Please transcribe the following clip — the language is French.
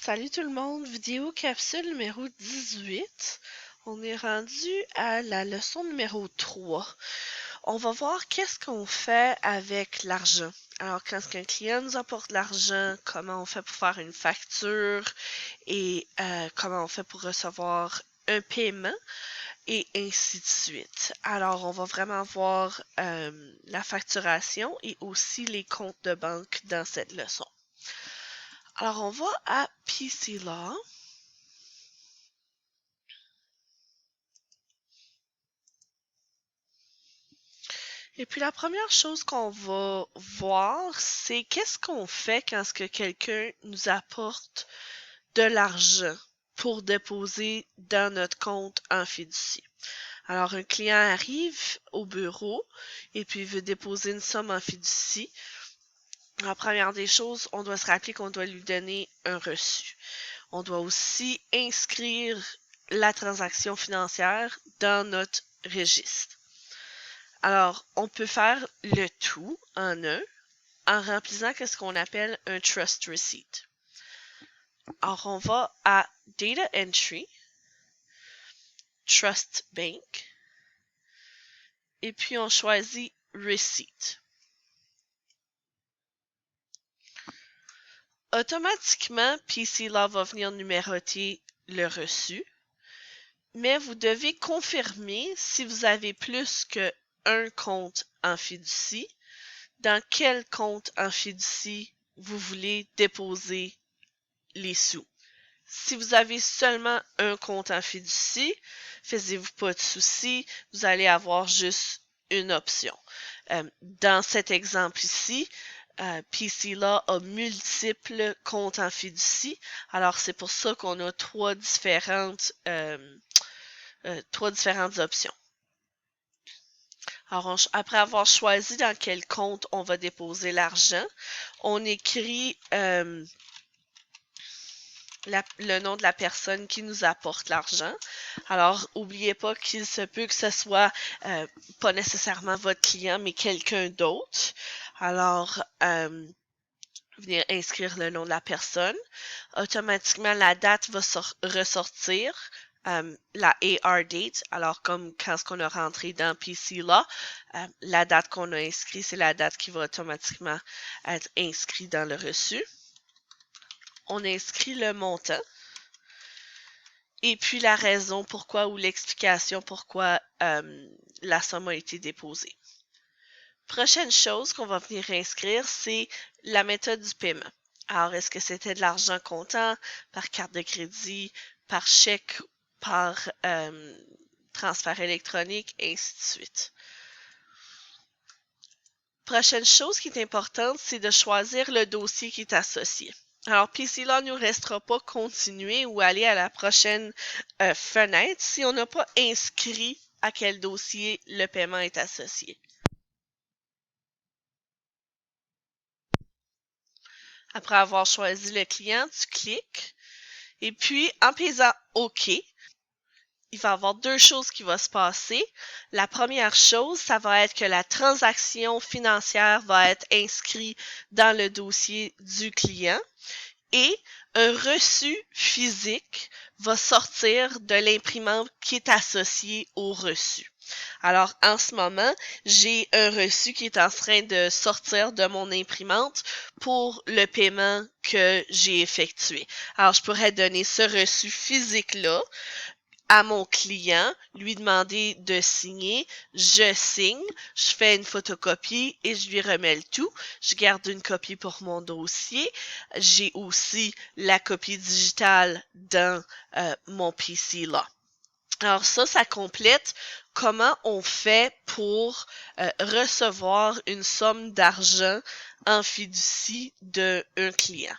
Salut tout le monde, vidéo capsule numéro 18. On est rendu à la leçon numéro 3. On va voir qu'est-ce qu'on fait avec l'argent. Alors, quand un client nous apporte l'argent, comment on fait pour faire une facture et comment on fait pour recevoir un paiement et ainsi de suite. Alors, on va vraiment voir la facturation et aussi les comptes de banque dans cette leçon. Alors, on va à PC Law. Et puis la première chose qu'on va voir, c'est qu'est-ce qu'on fait quand ce que quelqu'un nous apporte de l'argent pour déposer dans notre compte en fiducie. Alors, un client arrive au bureau et puis il veut déposer une somme en fiducie. La première des choses, on doit se rappeler qu'on doit lui donner un reçu. On doit aussi inscrire la transaction financière dans notre registre. Alors, on peut faire le tout en un en remplissant ce qu'on appelle un trust receipt. Alors, on va à Data Entry, Trust Bank, et puis on choisit Receipt. Automatiquement, PC Law va venir numéroter le reçu, mais vous devez confirmer si vous avez plus qu'un compte en fiducie, dans quel compte en fiducie vous voulez déposer les sous. Si vous avez seulement un compte en fiducie, faites-vous pas de soucis, vous allez avoir juste une option. Dans cet exemple ici, PC Law a multiples comptes en fiducie, alors c'est pour ça qu'on a trois différentes options. Alors, après avoir choisi dans quel compte on va déposer l'argent, on écrit le nom de la personne qui nous apporte l'argent. Alors, n'oubliez pas qu'il se peut que ce soit pas nécessairement votre client, mais quelqu'un d'autre. Alors, venir inscrire le nom de la personne. Automatiquement, la date va ressortir. La AR date, alors comme quand on a rentré dans PC Law, la date qu'on a inscrite, c'est la date qui va automatiquement être inscrite dans le reçu. On inscrit le montant et puis la raison pourquoi ou l'explication pourquoi la somme a été déposée. Prochaine chose qu'on va venir inscrire, c'est la méthode du paiement. Alors, est-ce que c'était de l'argent comptant, par carte de crédit, par chèque, par transfert électronique, et ainsi de suite. Prochaine chose qui est importante, c'est de choisir le dossier qui est associé. Alors, PC Law ne nous restera pas continuer ou aller à la prochaine fenêtre si on n'a pas inscrit à quel dossier le paiement est associé. Après avoir choisi le client, tu cliques et puis en pesant OK, il va y avoir deux choses qui vont se passer. La première chose, ça va être que la transaction financière va être inscrite dans le dossier du client et un reçu physique va sortir de l'imprimante qui est associée au reçu. Alors, en ce moment, j'ai un reçu qui est en train de sortir de mon imprimante pour le paiement que j'ai effectué. Alors, je pourrais donner ce reçu physique-là à mon client, lui demander de signer, je signe, je fais une photocopie et je lui remets le tout. Je garde une copie pour mon dossier. J'ai aussi la copie digitale dans mon PC Law. Alors ça complète comment on fait pour recevoir une somme d'argent en fiducie d'un client.